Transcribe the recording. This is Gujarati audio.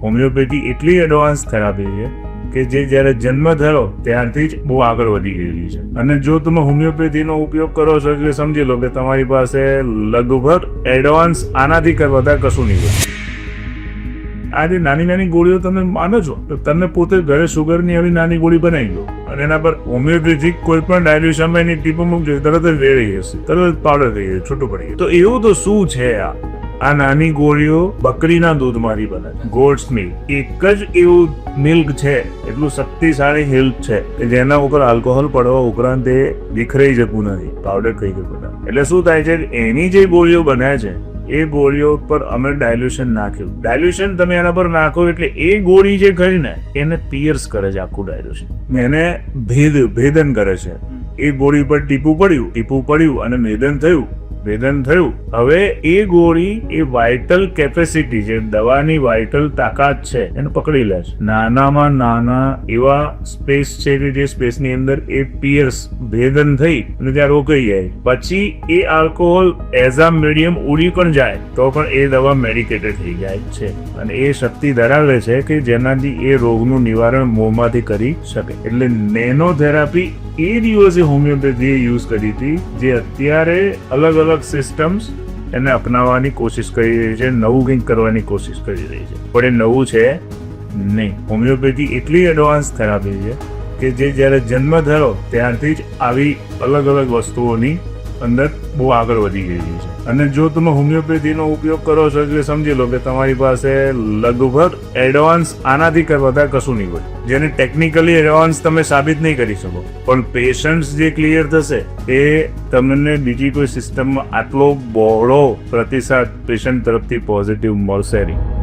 હોમિયોપેથી એટલી એડવાન્સ થેરાપી છે કે જે જ્યારે જન્મ થયો ત્યારથી જ બહુ આગળ વધી ગયેલી છે. અને જો તમે હોમિયોપેથીનો ઉપયોગ કરો છો એટલે સમજી લો કે તમારી પાસે લગભગ એડવાન્સ આનાથી વધારે કશું નહીં હોય. આ જે નાની નાની ગોળીઓ તમે માનો છો તો તમે પોતે ઘરે સુગરની આવી નાની ગોળી બનાવી લો અને એના પર હોમિયોપેથિક કોઈ પણ ડાયલ્યુશનમાં એની ટીપો મૂકજો, તરત જ વેરાઈ જશે, તરત જ પાવડર થઈ જશે, છૂટું પડી જાય. તો એવું તો શું છે આ નાની ગોળીઓ બકરીના દૂધમાંથી બને છે, ગોટ્સ મિલ્ક. એક જ એવું મિલ્ક છે, એટલું શક્તિશાળી હેલ્પ છે કે જેના ઉપર આલ્કોહોલ પડવા ઉપરાંત એ વિખરાઈ જતું નથી, પાવડર થઈ જતું નથી. એટલે શું થાય છે, એની જે ગોળીઓ બને છે એ ગોળીઓ પર અમે ડાયલ્યુશન નાખ્યું. ડાયલ્યુશન તમે એના પર નાખો એટલે એ ગોળી જે કરી ને એને પિયર્સ કરે છે, આખું ડાયલ્યુશન એને ભેદન કરે છે. એ ગોળી પર ટીપું પડ્યું અને ભેદન થયું. હવે એ ગોળી એ વાઇટલ કેપેસિટી જે દવાની વાઇટલ તાકાત છે એને પકડી લે છે. નાનામાં નાના એવા સ્પેસ છે કે જે સ્પેસની અંદર એ પિયર્સ ભેદન થઈ અને ત્યાં રોકાઈ જાય. પછી એ આલ્કોહોલ એઝ અ મીડિયમ ઉડી પણ જાય તો પણ એ દવા મેડિકેટેડ થઈ જાય છે અને એ શક્તિ ધરાવે છે કે જેનાથી એ રોગનું નિવારણ મોંમાંથી કરી શકે. એટલે નેનો થેરાપી એ દિવસે હોમિયોપેથીએ યુઝ કરી હતી, જે અત્યારે અલગ અલગ સિસ્ટમ્સ એને અપનાવવાની કોશિશ કરી રહી છે, નવું કંઈક કરવાની કોશિશ કરી રહી છે. પણ એ નવું છે નહીં. હોમિયોપેથી એટલી એડવાન્સ થેરાપી છે કે જે જ્યારે જન્મ થયો ત્યારથી જ આવી અલગ અલગ વસ્તુઓની અંદર બહુ આગળ વધી ગયેલી છે. અને જો તમે હોમિયોપેથીનો ઉપયોગ કરો છો એટલે સમજી લો કે તમારી પાસે લગભગ એડવાન્સ આનાથી વધારે કશું નહીં હોય, જેને ટેકનિકલી એડવાન્સ તમે સાબિત નહીં કરી શકો. પણ પેશન્ટ્સ જે ક્લિયર થશે એ તમને બીજી કોઈ સિસ્ટમમાં આટલો બહોળો પ્રતિસાદ પેશન્ટ તરફથી પોઝિટિવ મળશે નહીં.